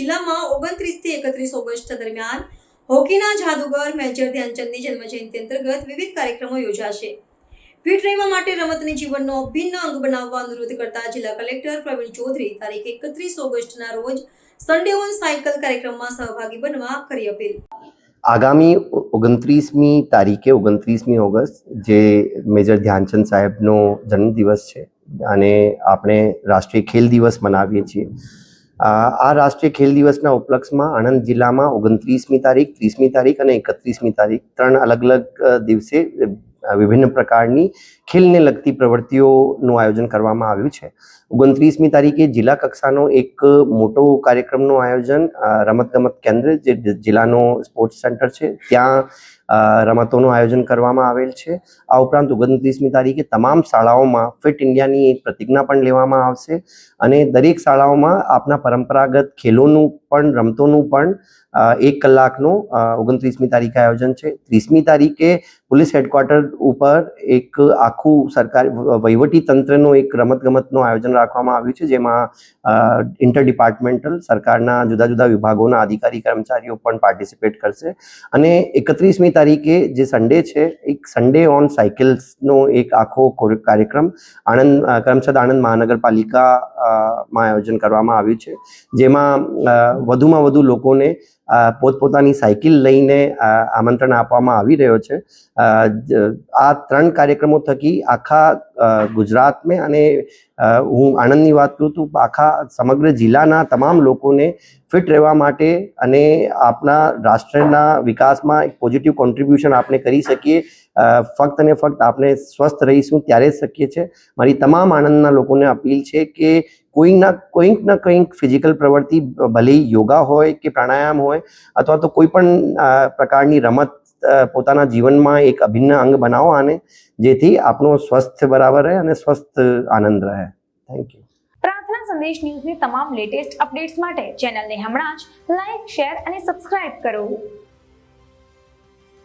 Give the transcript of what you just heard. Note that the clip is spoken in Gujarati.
જિલ્લામાં 29 થી 31 ઓગસ્ટ દરમિયાન હોકીના જાદુગર મેજર ધ્યાનચંદની જન્મજયંતિ અંતર્ગત વિવિધ કાર્યક્રમો યોજાશે। ફિટ રહેવા માટે રમતને જીવનનો અભિન્ન અંગ બનાવવા અનુરોધ કરતા જિલ્લા કલેક્ટર પ્રવીણ ચૌધરી તારીખ 31 ઓગસ્ટના રોજ સન્ડે ઓન સાયકલ કાર્યક્રમમાં સહભાગી બનવા કરી અપીલ। આગામી 29મી તારીખે 29મી ઓગસ્ટ જે મેજર ધ્યાનચંદ સાહેબનો જન્મદિવસ છે અને આપણે રાષ્ટ્રીય ખેલ દિવસ મનાવીએ છીએ। આ રાષ્ટ્રીય ખેલ દિવસના ઉપલક્ષમાં આણંદ જિલ્લામાં 29મી તારીખ, 30મી તારીખ અને 31મી તારીખ ત્રણ અલગ અલગ દિવસે વિભિન્ન પ્રકારની ખેલને લગતી પ્રવૃત્તિઓનું આયોજન કરવામાં આવ્યું છે। 29મી તારીખે જિલ્લા કક્ષાનો એક મોટો કાર્યક્રમનું આયોજન રમતગમત કેન્દ્ર જે જિલ્લાનો સ્પોર્ટ્સ સેન્ટર છે ત્યાં રમતોનું આયોજન કરવામાં આવેલ છે। આ ઉપરાંત 29મી તારીખે તમામ શાળાઓમાં ફિટ ઇન્ડિયાની એક પ્રતિજ્ઞા પણ લેવામાં આવશે અને દરેક શાળાઓમાં આપના પરંપરાગત ખેલોનું પણ રમતોનું પણ 1 કલાકનું 29મી તારીખે આયોજન છે। 30મી તારીખે પોલીસ હેડક્વાર્ટર ઉપર એક આખું સરકાર વહીવટી તંત્રનું એક રમતગમતનું આયોજન રાખવામાં આવ્યું છે જેમાં ઇન્ટર ડિપાર્ટમેન્ટલ સરકારના જુદા જુદા વિભાગોના અધિકારી કર્મચારીઓ પણ પાર્ટિસિપેટ કરશે અને 31મી તારીખે જે સન્ડે છે એક સન્ડે ઓન સાયકલ્સનો એક આખો કાર્યક્રમ કરમસદ આણંદ મહાનગરપાલિકામાં આયોજન કરવામાં આવ્યું છે જેમાં વધુમાં વધુ લોકોને પોતપોતાની સાયકલ લઈને આમંત્રણ આપવામાં આવી રહ્યો છે। આ ત્રણ કાર્યક્રમો થકી આખા ગુજરાતમાં અને હું આણંદની વાત કરું તો આખા સમગ્ર જિલ્લાના તમામ લોકોને ફિટ રહેવા માટે અને આપણા રાષ્ટ્રના વિકાસમાં એક પોઝિટિવ કોન્ટ્રીબ્યુશન આપણે કરી શકીએ। ફક્ત અને ફક્ત આપણે સ્વસ્થ રહીશું ત્યારે જ શક્ય છે। મારી તમામ આણંદના લોકોને અપીલ છે કે કોઈક ના કંઈક ફિઝિકલ પ્રવૃત્તિ ભલે યોગા હોય કે પ્રાણાયામ હોય અથવા તો કોઈ પણ પ્રકારની રમત પોતાના જીવનમાં એક અભિન્ન અંગ બનાવો આને જેથી આપણો સ્વસ્થ બરાબર રહે અને સ્વસ્થ આનંદ રહે। Thank you. પ્રાર્થના સંદેશ ન્યૂઝની તમામ લેટેસ્ટ અપડેટ્સ માટે ચેનલને હમણાં જ લાઈક, શેર અને સબસ્ક્રાઇબ કરો।